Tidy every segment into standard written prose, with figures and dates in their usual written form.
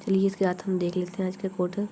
चलिए इसके साथ हम देख लेते हैं आज का क्वार्टर।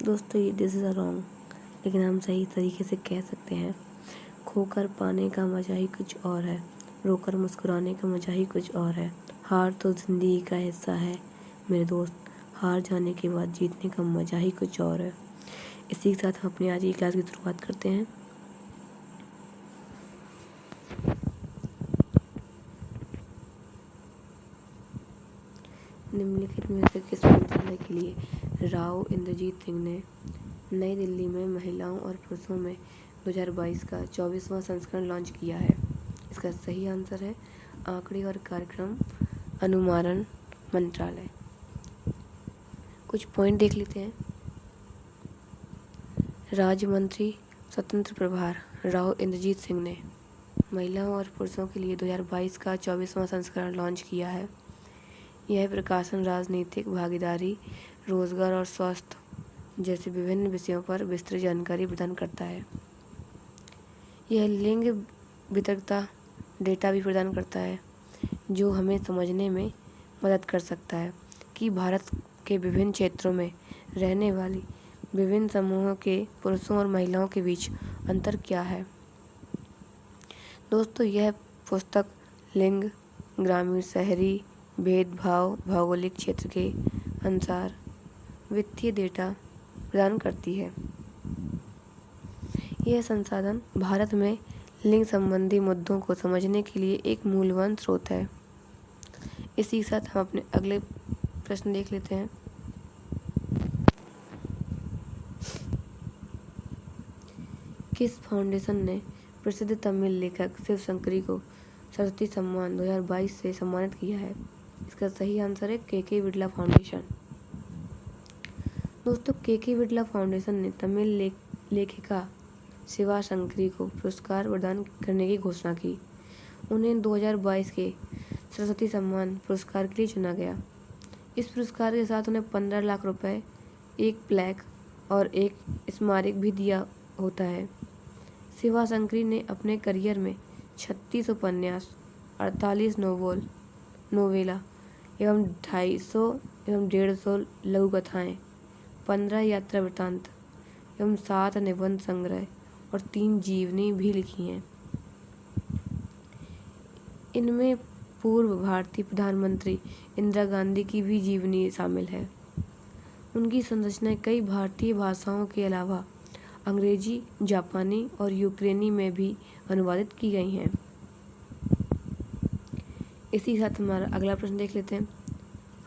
दोस्तों ये दिस इज़ अ रॉन्ग, लेकिन हम सही तरीके से कह सकते हैं। खोकर पाने का मज़ा ही कुछ और है, रोकर मुस्कुराने का मज़ा ही कुछ और है। हार तो ज़िंदगी का हिस्सा है मेरे दोस्त, हार जाने के बाद जीतने का मज़ा ही कुछ और है। इसी के साथ हम अपनी आज की क्लास की शुरुआत करते हैं। निम्नलिखित में से किस मंत्रालय के लिए राव इंद्रजीत सिंह ने नई दिल्ली में महिलाओं और पुरुषों में 2022 का 24वां संस्करण लॉन्च किया है? इसका सही आंसर है आंकड़े और कार्यक्रम अनुमारण मंत्रालय। कुछ पॉइंट देख लेते हैं। राज्य मंत्री स्वतंत्र प्रभार राव इंद्रजीत सिंह ने महिलाओं और पुरुषों के लिए 2022 का 24वां संस्करण लॉन्च किया है। यह प्रकाशन राजनीतिक भागीदारी, रोजगार और स्वास्थ्य जैसे विभिन्न विषयों पर विस्तृत जानकारी प्रदान करता है। यह लिंग वितरकता डेटा भी प्रदान करता है, जो हमें समझने में मदद कर सकता है कि भारत के विभिन्न क्षेत्रों में रहने वाली विभिन्न समूहों के पुरुषों और महिलाओं के बीच अंतर क्या है। दोस्तों यह पुस्तक लिंग, ग्रामीण, शहरी भेदभाव, भौगोलिक क्षेत्र के अनुसार वित्तीय डेटा प्रदान करती है। यह संसाधन भारत में लिंग संबंधी मुद्दों को समझने के लिए एक मूल्यवान स्रोत है। इसी के साथ हम अपने अगले प्रश्न देख लेते हैं। किस फाउंडेशन ने प्रसिद्ध तमिल लेखक शिव शंकरी को सरस्वती सम्मान 2022 से सम्मानित किया है? इसका सही आंसर है के बिड़ला फाउंडेशन। दोस्तों के बिड़ला फाउंडेशन ने तमिल लेखिका शिवा शंकरी को पुरस्कार प्रदान करने की घोषणा की। उन्हें 2022 के सरस्वती सम्मान पुरस्कार के लिए चुना गया। इस पुरस्कार के साथ उन्हें 15 लाख रुपए, एक प्लेक और एक स्मारक भी दिया होता है। शिवा शंकरी ने अपने करियर में 36 उपन्यास, 48 नोवेला एवं 250 एवं 150 लघु कथाएं, 15 यात्रा वृत्तांत एवं 7 निबंध संग्रह और 3 जीवनी भी लिखी हैं। इनमें पूर्व भारतीय प्रधानमंत्री इंदिरा गांधी की भी जीवनी शामिल है। उनकी संरचनाएं कई भारतीय भाषाओं के अलावा अंग्रेजी, जापानी और यूक्रेनी में भी अनुवादित की गई हैं। इसी के साथ हमारा अगला प्रश्न देख लेते हैं।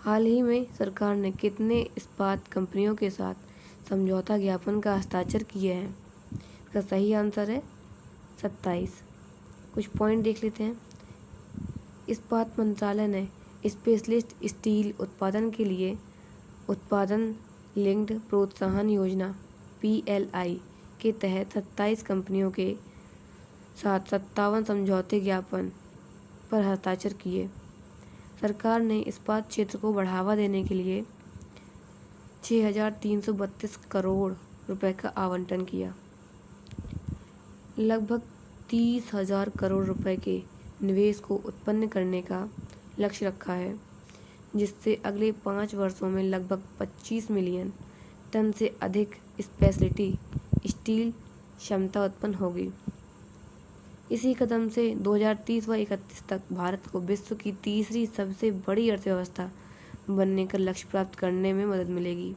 हाल ही में सरकार ने कितने इस्पात कंपनियों के साथ समझौता ज्ञापन का हस्ताक्षर किए हैं? इसका सही आंसर है 27। कुछ पॉइंट देख लेते हैं। इस्पात मंत्रालय ने स्पेशलिस्ट स्टील उत्पादन के लिए उत्पादन लिंक्ड प्रोत्साहन योजना PLI के तहत 27 कंपनियों के साथ 57 समझौते ज्ञापन पर हस्ताक्षर किए। सरकार ने इस्पात क्षेत्र को बढ़ावा देने के लिए 6,332 करोड़ रुपए का आवंटन किया। लगभग 30,000 करोड़ रुपए के निवेश को उत्पन्न करने का लक्ष्य रखा है, जिससे अगले 5 वर्षों में लगभग 25 मिलियन टन से अधिक स्पेशलिटी स्टील क्षमता उत्पन्न होगी। इसी कदम से 2030 व 31 तक भारत को विश्व की तीसरी सबसे बड़ी अर्थव्यवस्था बनने का लक्ष्य प्राप्त करने में मदद मिलेगी।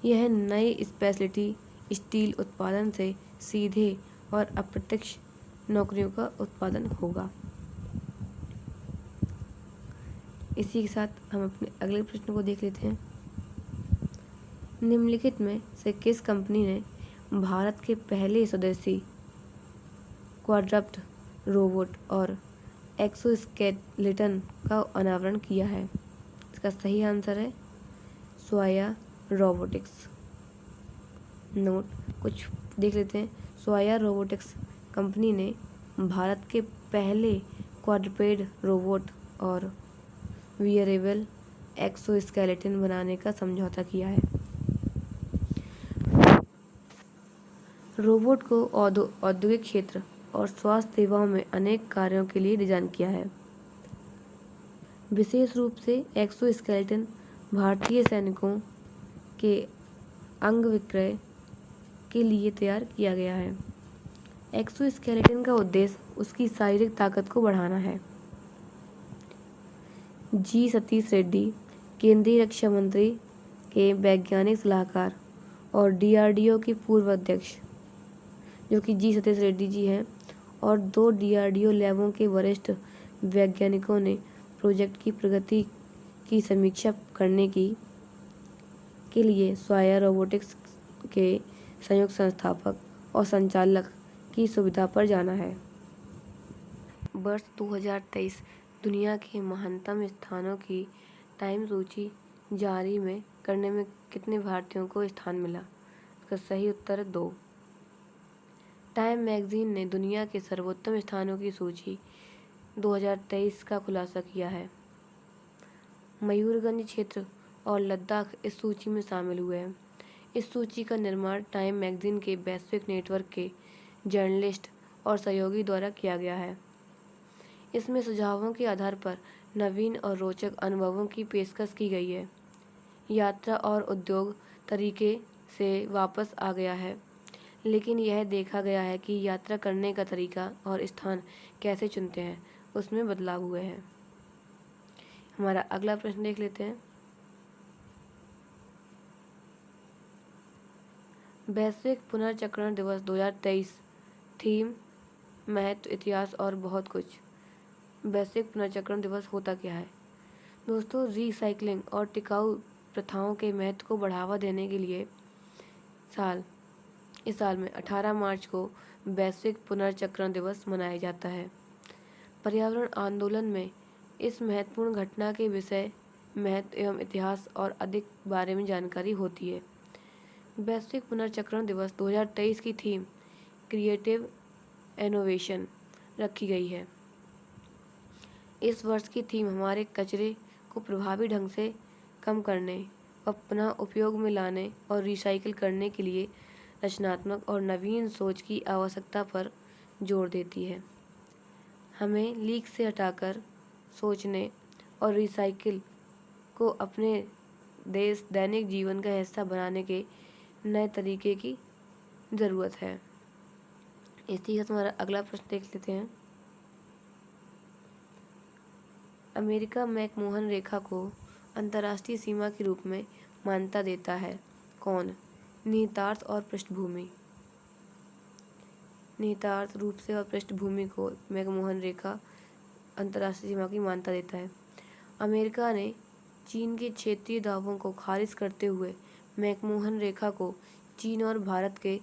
यह नए स्पेशलिटी स्टील उत्पादन से सीधे और अप्रत्यक्ष नौकरियों का उत्पादन होगा। इसी के साथ हम अपने अगले प्रश्न को देख लेते हैं। निम्नलिखित में से किस कंपनी ने भारत के पहले स्वदेशी क्वाड्रप्ट रोबोट और एक्सोस्केलेटन का अनावरण किया है? इसका सही आंसर है स्वाया रोबोटिक्स। नोट कुछ देख लेते हैं। स्वाया रोबोटिक्स कंपनी ने भारत के पहले क्वाड्रपेड रोबोट और वियरेबल एक्सोस्केलेटन बनाने का समझौता किया है। रोबोट को औद्योगिक क्षेत्र और स्वास्थ्य सेवाओं में अनेक कार्यों के लिए डिजाइन किया है। विशेष रूप से एक्सोस्केलेटन भारतीय सैनिकों के अंग विक्रय के लिए तैयार किया गया है। एक्सोस्केलेटन का उद्देश्य उसकी शारीरिक ताकत को बढ़ाना है। जी सतीश रेड्डी केंद्रीय रक्षा मंत्री के वैज्ञानिक सलाहकार और डीआरडीओ के पूर्व अध्यक्ष, जो कि जी सतीश रेड्डी जी हैं, और 2 डीआरडीओ लैबों के वरिष्ठ वैज्ञानिकों ने प्रोजेक्ट की प्रगति की समीक्षा करने के लिए स्वाया रोबोटिक्स के संयुक्त संस्थापक और संचालक की सुविधा पर जाना है। वर्ष 2023 दुनिया के महानतम स्थानों की टाइम सूची जारी करने में कितने भारतीयों को स्थान मिला? इसका सही उत्तर है 2। टाइम मैगजीन ने दुनिया के सर्वोत्तम स्थानों की सूची 2023 का खुलासा किया है। मयूरगंज क्षेत्र और लद्दाख इस सूची में शामिल हुए हैं। इस सूची का निर्माण टाइम मैगजीन के वैश्विक नेटवर्क के जर्नलिस्ट और सहयोगी द्वारा किया गया है। इसमें सुझावों के आधार पर नवीन और रोचक अनुभवों की पेशकश की गई है। यात्रा और उद्योग तरीके से वापस आ गया है, लेकिन यह देखा गया है कि यात्रा करने का तरीका और स्थान कैसे चुनते हैं उसमें बदलाव हुए हैं। हमारा अगला प्रश्न देख लेते हैं। वैश्विक पुनर्चक्रण दिवस 2023 थीम, महत्व, इतिहास और बहुत कुछ। वैश्विक पुनर्चक्रण दिवस होता क्या है? दोस्तों, रिसाइकलिंग और टिकाऊ प्रथाओं के महत्व को बढ़ावा देने के लिए इस साल में 18 मार्च को वैश्विक पुनर्चक्रण दिवस मनाया जाता है। पर्यावरण आंदोलन में इस महत्वपूर्ण घटना के विषय, महत्व एवं इतिहास और अधिक बारे में जानकारी होती है। वैश्विक पुनर्चक्रण दिवस 2023 की थीम क्रिएटिव इनोवेशन रखी गई है। इस वर्ष की थीम हमारे कचरे को प्रभावी ढंग से कम करने और पुनः उपयोग में लाने और रिसाइकिल करने के लिए रचनात्मक और नवीन सोच की आवश्यकता पर जोर देती है। हमें लीक से हटाकर सोचने और रिसाइकिल को अपने दैनिक जीवन का हिस्सा बनाने के नए तरीके की ज़रूरत है। इसी के साथ हमारा अगला प्रश्न देख लेते हैं। अमेरिका मैकमोहन रेखा को अंतर्राष्ट्रीय सीमा के रूप में मान्यता देता है। कौन? निहितार्थ और पृष्ठभूमि। निहितार्थ रूप से और पृष्ठभूमि को मैकमोहन रेखा अंतर्राष्ट्रीय सीमा की मान्यता देता है। अमेरिका ने चीन के क्षेत्रीय दावों को खारिज करते हुए मैकमोहन रेखा को चीन और भारत के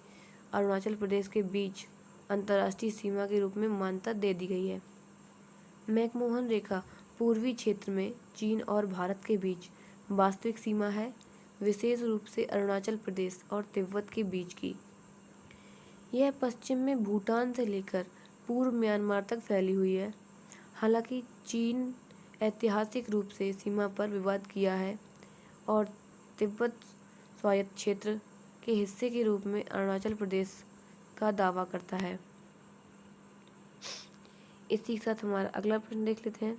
अरुणाचल प्रदेश के बीच अंतर्राष्ट्रीय सीमा के रूप में मान्यता दे दी गई है। मैकमोहन रेखा पूर्वी क्षेत्र में चीन और भारत के बीच वास्तविक सीमा है, विशेष रूप से अरुणाचल प्रदेश और तिब्बत के बीच की। यह पश्चिम में भूटान से लेकर पूर्व म्यांमार तक फैली हुई है। हालांकि चीन ऐतिहासिक रूप से सीमा पर विवाद किया है और तिब्बत स्वायत्त क्षेत्र के हिस्से के रूप में अरुणाचल प्रदेश का दावा करता है। इसी के साथ हमारा अगला प्रश्न देख लेते हैं।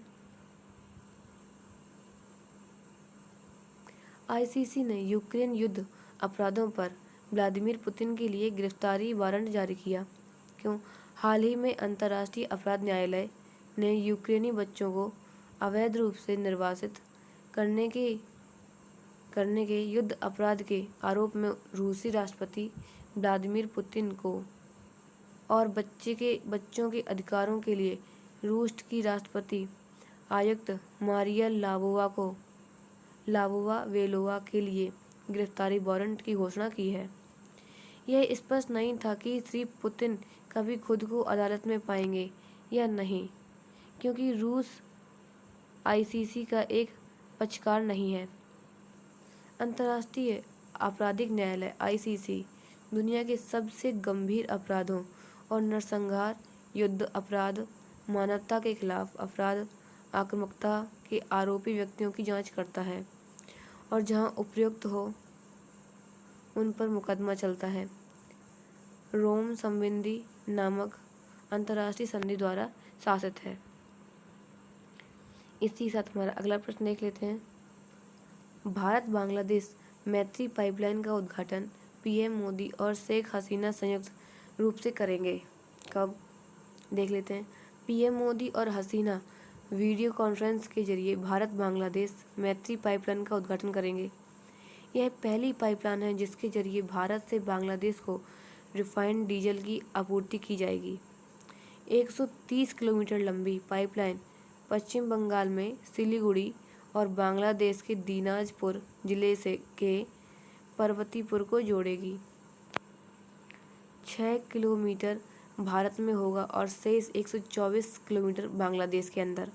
आईसीसी ने यूक्रेन युद्ध अपराधों पर व्लादिमीर पुतिन के लिए गिरफ्तारी वारंट जारी किया। क्यों? हाल ही में अंतर्राष्ट्रीय अपराध न्यायालय ने यूक्रेनी बच्चों को अवैध रूप से निर्वासित करने के युद्ध अपराध के आरोप में रूसी राष्ट्रपति व्लादिमीर पुतिन को और बच्चों के अधिकारों के लिए रूस की राष्ट्रपति आयुक्त मारिया लावोवा वेलोवा के लिए गिरफ्तारी वारंट की घोषणा की है। यह स्पष्ट नहीं था कि श्री पुतिन कभी खुद को अदालत में पाएंगे या नहीं, क्योंकि रूस आईसीसी का एक पक्षकार नहीं है। अंतर्राष्ट्रीय आपराधिक न्यायालय आईसीसी दुनिया के सबसे गंभीर अपराधों और नरसंहार, युद्ध अपराध, मानवता के खिलाफ अपराध, आक्रामकता के आरोपी व्यक्तियों की जांच करता है और जहां उपयुक्त हो उन पर मुकदमा चलता है। रोम संबंधी नामक अंतर्राष्ट्रीय संधि द्वारा शासित है। इसी के साथ हमारा अगला प्रश्न देख लेते हैं। भारत बांग्लादेश मैत्री पाइपलाइन का उद्घाटन पीएम मोदी और शेख हसीना संयुक्त रूप से करेंगे। कब? देख लेते हैं। पीएम मोदी और हसीना वीडियो कॉन्फ्रेंस के जरिए भारत बांग्लादेश मैत्री पाइपलाइन का उद्घाटन करेंगे। यह पहली पाइपलाइन है जिसके जरिए भारत से बांग्लादेश को रिफाइंड डीजल की आपूर्ति की जाएगी। 130 किलोमीटर लंबी पाइपलाइन पश्चिम बंगाल में सिलीगुड़ी और बांग्लादेश के दिनाजपुर जिले के पार्वतीपुर को जोड़ेगी। 6 किलोमीटर भारत में होगा और शेष 124 किलोमीटर बांग्लादेश के अंदर।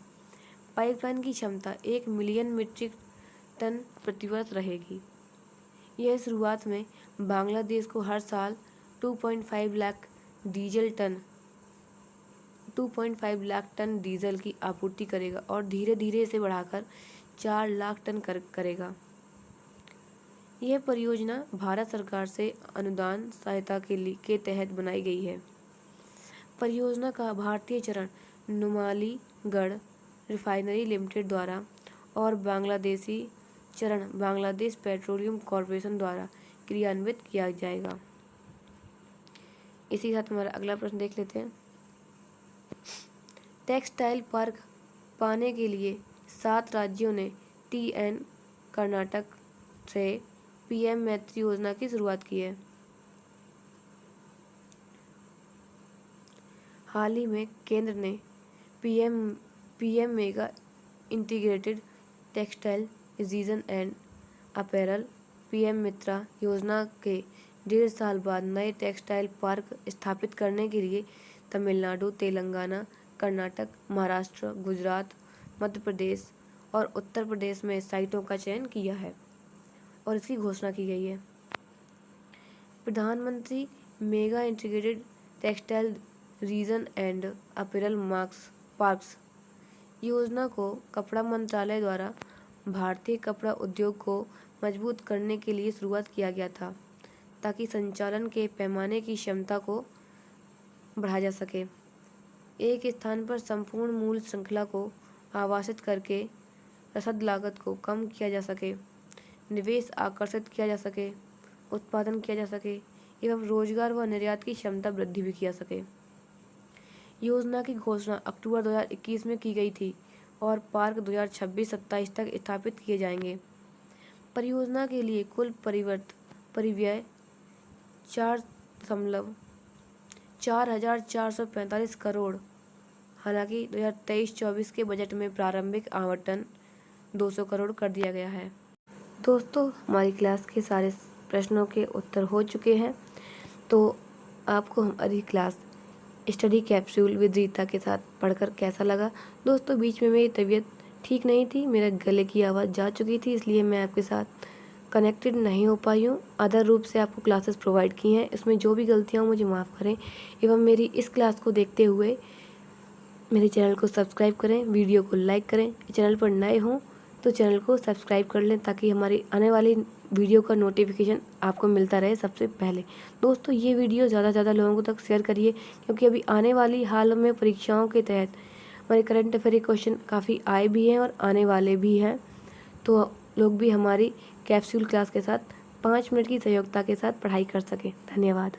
पाइपलाइन की क्षमता 1 मिलियन मीट्रिक टन प्रतिवर्ष रहेगी। यह शुरुआत में बांग्लादेश को हर साल 2.5 लाख टन डीजल की आपूर्ति करेगा और धीरे धीरे इसे बढ़ाकर 4 लाख टन करेगा। यह परियोजना भारत सरकार से अनुदान सहायता के तहत बनाई गई है। परियोजना का भारतीय चरण नुमालीगढ़ रिफाइनरी लिमिटेड द्वारा और बांग्लादेशी चरण बांग्लादेश पेट्रोलियम कॉरपोरेशन द्वारा क्रियान्वित किया जाएगा। इसी के साथ हमारा अगला प्रश्न देख लेते हैं। टेक्सटाइल पार्क पाने के लिए 7 राज्यों ने TN कर्नाटक से पीएम मैत्री योजना की शुरुआत की है। हाल ही में केंद्र ने PM mega integrated textile region and apparel PM Mitra योजना के 1.5 साल बाद नए टेक्सटाइल पार्क स्थापित करने के लिए तमिलनाडु, तेलंगाना, कर्नाटक, महाराष्ट्र, गुजरात, मध्य प्रदेश और उत्तर प्रदेश में साइटों का चयन किया है और इसकी घोषणा की गई है। प्रधानमंत्री mega integrated textile region and apparel parks योजना को कपड़ा मंत्रालय द्वारा भारतीय कपड़ा उद्योग को मजबूत करने के लिए शुरुआत किया गया था ताकि संचालन के पैमाने की क्षमता को बढ़ाया जा सके। एक स्थान पर संपूर्ण मूल्य श्रृंखला को आवासित करके रसद लागत को कम किया जा सके, निवेश आकर्षित किया जा सके, उत्पादन किया जा सके एवं रोजगार व निर्यात की क्षमता वृद्धि भी किया सके। योजना की घोषणा अक्टूबर 2021 में की गई थी और पार्क 2026-27 तक स्थापित किए जाएंगे। परियोजना के लिए कुल परिव्यय 4,445 करोड़, हालांकि 2023-24 के बजट में प्रारंभिक आवंटन 200 करोड़ कर दिया गया है। दोस्तों, हमारी क्लास के सारे प्रश्नों के उत्तर हो चुके हैं। तो आपको हमारी class study capsule with Rita के साथ पढ़कर कैसा लगा? दोस्तों, बीच में मेरी तबीयत ठीक नहीं थी, मेरे गले की आवाज़ जा चुकी थी, इसलिए मैं आपके साथ कनेक्टेड नहीं हो पाई हूँ। अदर रूप से आपको क्लासेस प्रोवाइड की हैं, इसमें जो भी गलतियाँ मुझे माफ़ करें एवं मेरी इस क्लास को देखते हुए मेरे चैनल को सब्सक्राइब करें, वीडियो को लाइक करें। चैनल पर नए हों तो चैनल को सब्सक्राइब कर लें ताकि हमारी आने वाली वीडियो का नोटिफिकेशन आपको मिलता रहे सबसे पहले। दोस्तों, ये वीडियो ज़्यादा से ज़्यादा लोगों तक शेयर करिए क्योंकि अभी आने वाली हाल में परीक्षाओं के तहत हमारे करंट अफेयर क्वेश्चन काफ़ी आए भी हैं और आने वाले भी हैं। तो लोग भी हमारी कैप्सूल क्लास के साथ 5 मिनट की सहयोगिता के साथ पढ़ाई कर सकें। धन्यवाद।